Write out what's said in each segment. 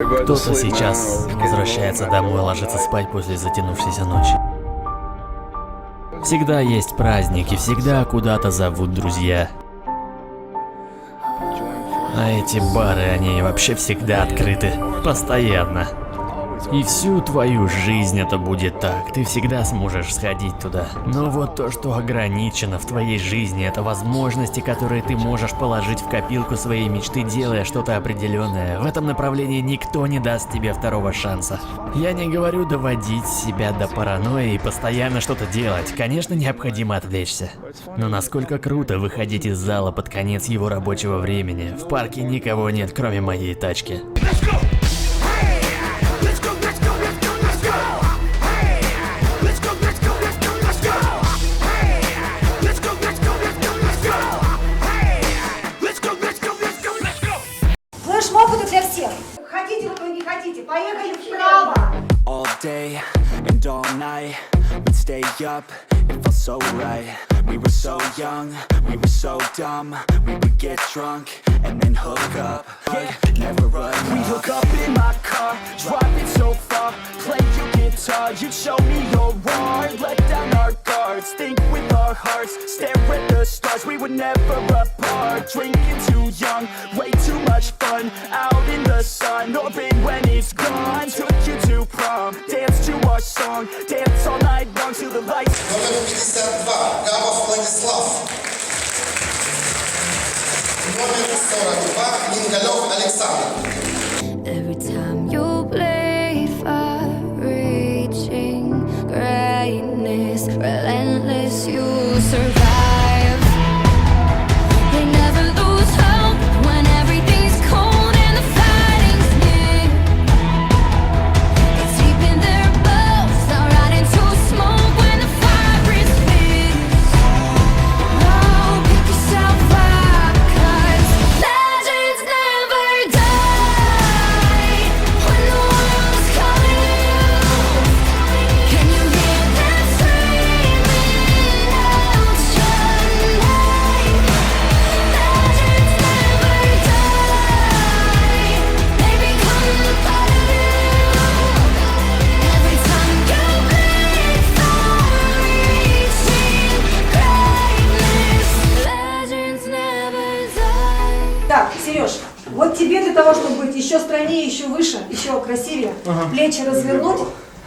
Кто-то сейчас возвращается домой, ложится спать после затянувшейся ночи. Всегда есть праздники, всегда куда-то зовут друзья. А эти бары, они вообще всегда открыты. Постоянно. И всю твою жизнь это будет так, ты всегда сможешь сходить туда. Но вот то, что ограничено в твоей жизни, это возможности, которые ты можешь положить в копилку своей мечты, делая что-то определенное. В этом направлении никто не даст тебе второго шанса. Я не говорю доводить себя до паранойи и постоянно что-то делать. Конечно, необходимо отвлечься. Но насколько круто выходить из зала под конец его рабочего времени. В парке никого нет, кроме моей тачки. Флешмоб это для всех. Хотите вы, не хотите, поехали вправо. All day and all night, we'd stay up, it felt so right. We were so young, we were so dumb. We would get drunk and then hook up, never run. We'd hook up in my car, driving so far. Play your guitar, you'd show me your art. Let down our guards, think with our hearts. Stare at the stars, we were never apart. Drinking too young, way too much fun. Out in the sun, orbit when it's gone. Took you to prom, dance to our song. Dance all night long till the lights. Номер 52, Габов Владислав. Номер 42, Мингалев Александр. Every time you play far reaching greatness, relentless you survive. They never lose hope when everything's cold and the fighting's near. It's deep in their bones, they'll ride into smoke when the fire is fierce. Oh, pick yourself up, 'cause legends never die. When the world's calling you, can you hear them screaming out your name? Legends never die. They become a part of you. Every time you bleed for reaching greatness, legends never die. Так, Сереж, вот тебе для того, чтобы быть еще стройнее, еще выше, еще красивее, плечи развернуть,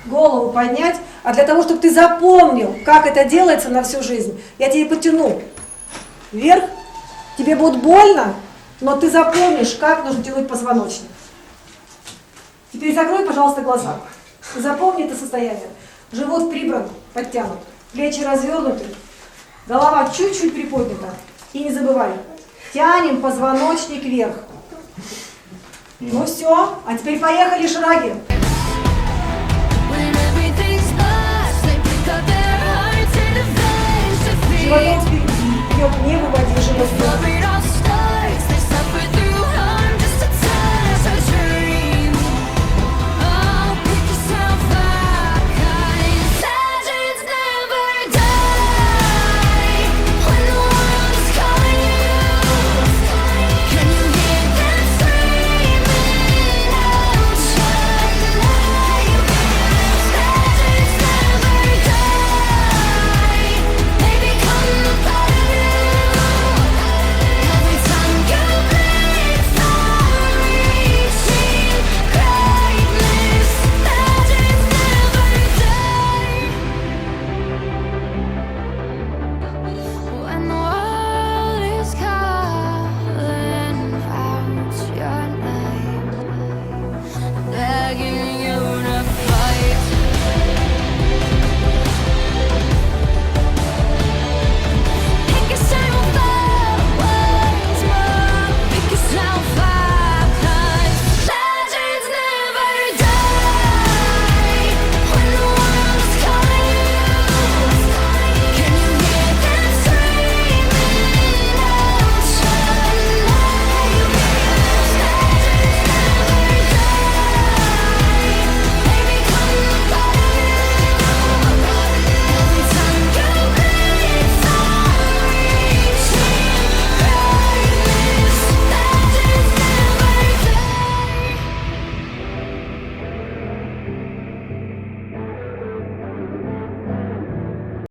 голову поднять, а для того, чтобы ты запомнил, как это делается на всю жизнь, я тебе потяну вверх, тебе будет больно, но ты запомнишь, как нужно тянуть позвоночник. Теперь закрой, пожалуйста, глаза. И запомни это состояние. Живот прибран, подтянут, плечи развернуты, голова чуть-чуть приподнята. И не забывай, тянем позвоночник вверх. Ну все, а теперь поехали шаги. When everything's lost, they pick up their hearts and avenge defeat. Животом вперед, не выводи живот вперед.